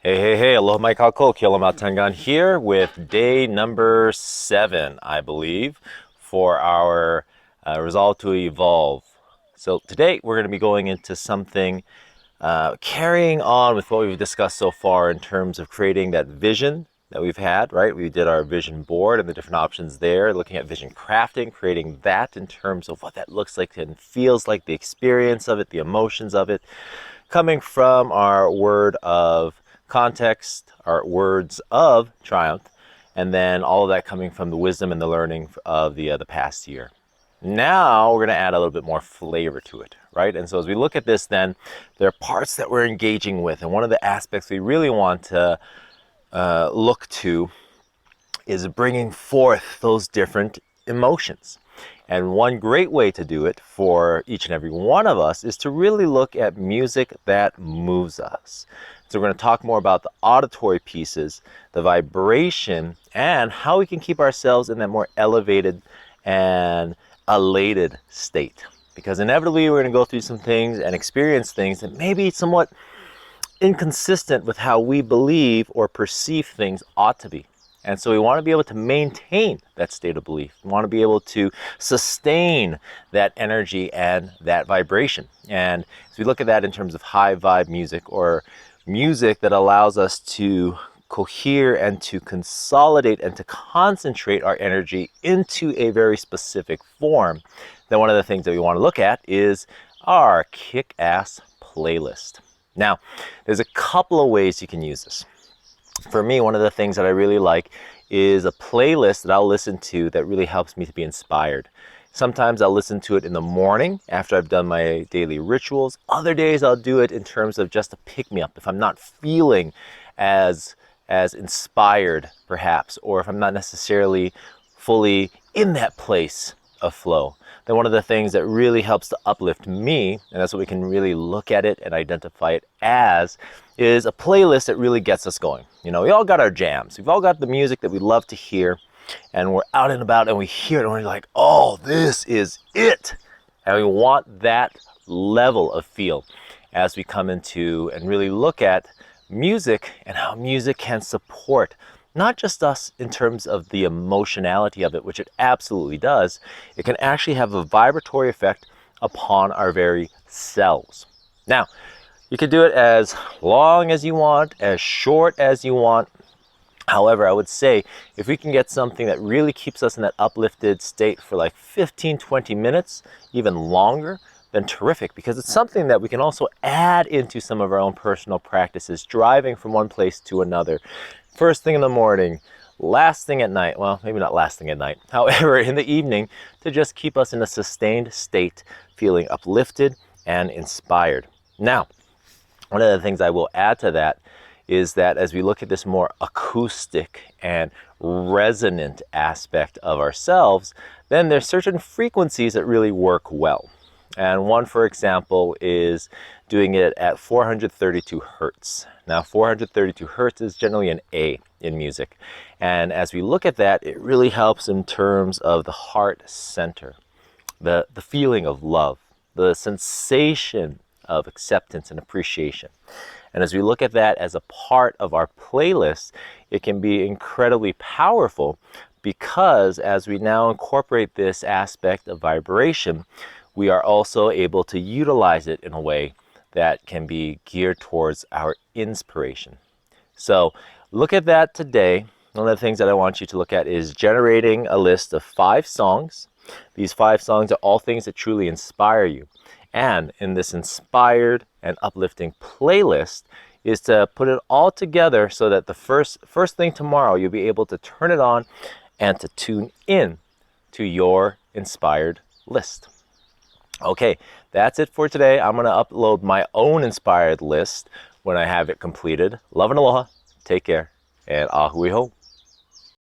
Hey, aloha mai kako, Kiolama Tangan here with day number 7, I believe, for our resolve to evolve. So today we're going to be going into something carrying on with what we've discussed so far in terms of creating that vision that we've had, right? We did our vision board and the different options there, looking at vision crafting, creating that in terms of what that looks like and feels like, the experience of it, the emotions of it, coming from our word of context, our words of triumph, and then all of that coming from the wisdom and the learning of the past year. Now we're going to add a little bit more flavor to it, right? And so as we look at this, then there are parts that we're engaging with, and one of the aspects we really want to look to is bringing forth those different emotions. And one great way to do it for each and every one of us is to really look at music that moves us. So we're going to talk more about the auditory pieces, the vibration, and how we can keep ourselves in that more elevated and elated state. Because inevitably we're going to go through some things and experience things that may be somewhat inconsistent with how we believe or perceive things ought to be. And so we want to be able to maintain that state of belief. We want to be able to sustain that energy and that vibration. And as we look at that in terms of high vibe music, or music that allows us to cohere and to consolidate and to concentrate our energy into a very specific form, then one of the things that we want to look at is our kick-ass playlist. Now, there's a couple of ways you can use this. For me, one of the things that I really like is a playlist that I'll listen to that really helps me to be inspired. Sometimes I'll listen to it in the morning after I've done my daily rituals. Other days I'll do it in terms of just a pick-me-up if I'm not feeling as inspired, perhaps, or if I'm not necessarily fully in that place of flow. Then one of the things that really helps to uplift me, and that's what we can really look at it and identify it as, is a playlist that really gets us going. You know, we all got our jams. We've all got the music that we love to hear, and we're out and about and we hear it and we're like, oh, this is it. And we want that level of feel as we come into and really look at music and how music can support not just us in terms of the emotionality of it, which it absolutely does. It can actually have a vibratory effect upon our very selves. Now, you can do it as long as you want, as short as you want. However, I would say if we can get something that really keeps us in that uplifted state for like 15, 20 minutes, even longer, then terrific, because it's something that we can also add into some of our own personal practices, driving from one place to another. First thing in the morning, last thing at night, well, maybe not last thing at night, however, in the evening, to just keep us in a sustained state, feeling uplifted and inspired. Now, one of the things I will add to that is that as we look at this more acoustic and resonant aspect of ourselves, then there's certain frequencies that really work well. And one, for example, is doing it at 432 hertz. Now, 432 hertz is generally an A in music. And as we look at that, it really helps in terms of the heart center, the feeling of love, the sensation of acceptance and appreciation. And as we look at that as a part of our playlist, it can be incredibly powerful, because as we now incorporate this aspect of vibration, we are also able to utilize it in a way that can be geared towards our inspiration. So look at that today. One of the things that I want you to look at is generating a list of 5 songs. These 5 songs are all things that truly inspire you. And in this inspired and uplifting playlist is to put it all together so that the first thing tomorrow you'll be able to turn it on and to tune in to your inspired list. Okay, that's it for today. I'm going to upload my own inspired list when I have it completed. Love and aloha. Take care. And ahui ho.